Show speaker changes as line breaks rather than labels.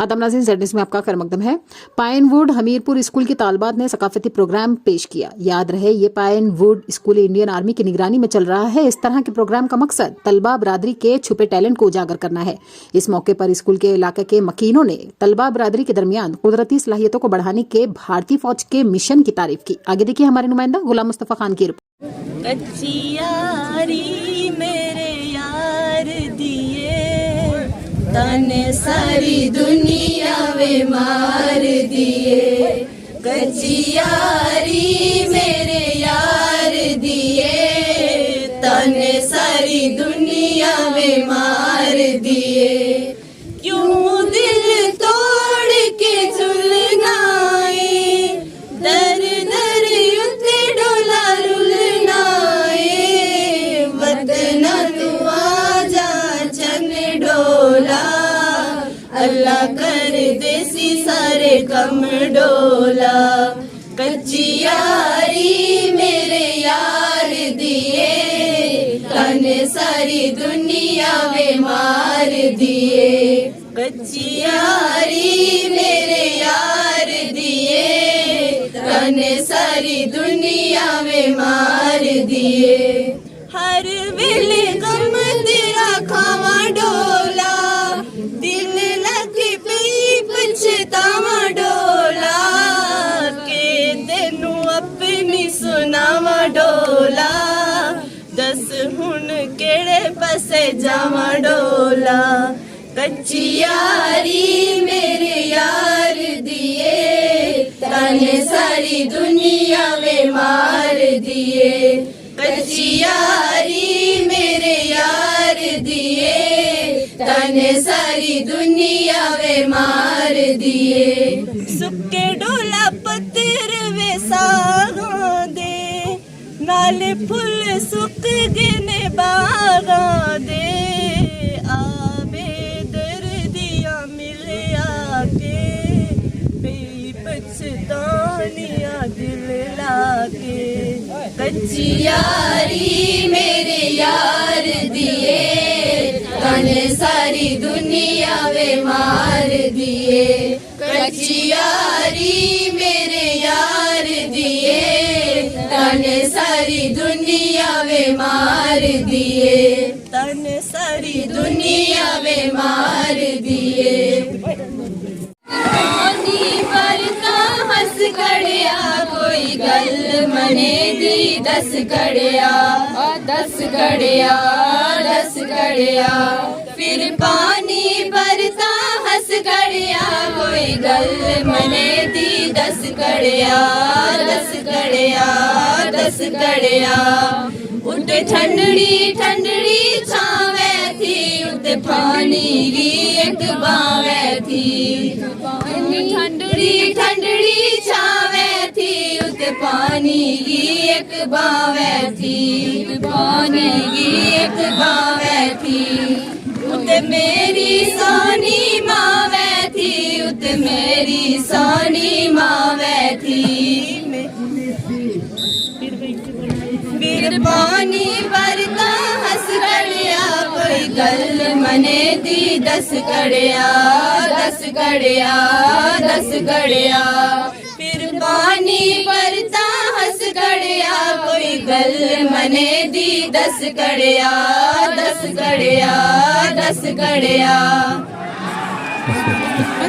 आदम नाज़रीन, ज़ेड में आपका खैर मकदम है। पाइनवुड हमीरपुर स्कूल की तालबात ने सकाफती प्रोग्राम पेश किया। याद रहे, ये पाइनवुड स्कूल इंडियन आर्मी की निगरानी में चल रहा है। इस तरह के प्रोग्राम का मकसद तलबा बरादरी के छुपे टैलेंट को उजागर करना है। इस मौके पर स्कूल के इलाके के मकीनों ने तलबा बरादरी के दरमियान कुदरती सलाहियतों को बढ़ाने के भारतीय फौज के मिशन की तारीफ की। आगे देखिए हमारे नुमाइंदा गुलाम मुस्तफा खान की रिपोर्ट।
कच्ची यारी मेरे यार दिए, तने सारी दुनिया वे मार दिए। कच्ची यारी मेरे यार दिए, तने सारी दुनिया वे मार दिए। क्यों दिल तोड़ के झुलनाए, दर दर उते डोला रुलनाए। वतना तू आजा चन डोला, अल्लाह कर देसी सारे कम डोला। कच्ची यारी मेरे यार दिए, तने सारी दुनिया वे मार दिए। कच्ची यारी मेरे यार दिए, तने सारी दुनिया में मार दिए। हर वेले गम तेरा खावा डोला, दिल लग पई पछतावा डोला। के तेनू अपनी सुनावा डोला, दस हुन केड़े पासे जावा डोला। कच्ची यारी मेरे यार दिए, तने सारी दुनिया में मार दिए। कच्ची यारी मेरे यार दिए, तने सारी दुनिया में मार दिए। सुक्के डोला पत्थर वे सागां दे, नाले फुल सुक गए ने बागां दे। पछतानिया दिल लाके। कच्ची यारी मेरे यार दिए, तने सारी दुनिया वे मार दिए। कच्ची यारी मेरे यार दिए, तने सारी दुनिया वे मार दिए। तने सारी दुनिया वे मार दिए। हस कड़िया कोई गल मने दी, दस कड़िया दस कड़िया दस कड़िया। फिर पानी भरता हस कड़िया कोई गल मने दी, दस कड़िया दस कड़िया दस कड़िया। उते ठंडड़ी ठंडड़ी छावे थी, उते पानी की एक बावे थी। ठंडड़ी ठंडड़ी छावे थी, उते पानी की एक बावे थी। पानी की एक बावे थी। उते मेरी सोनी मावे थी, उते मेरी सोनी मावे थी। फिर पानी भरता हस कड़िया कोई गल मने दी, दस कड़िया दस कड़िया दस कड़िया। फिर पानी भरता हस कड़िया कोई गल मने दी, दस कड़िया दस कड़िया दस कड़िया।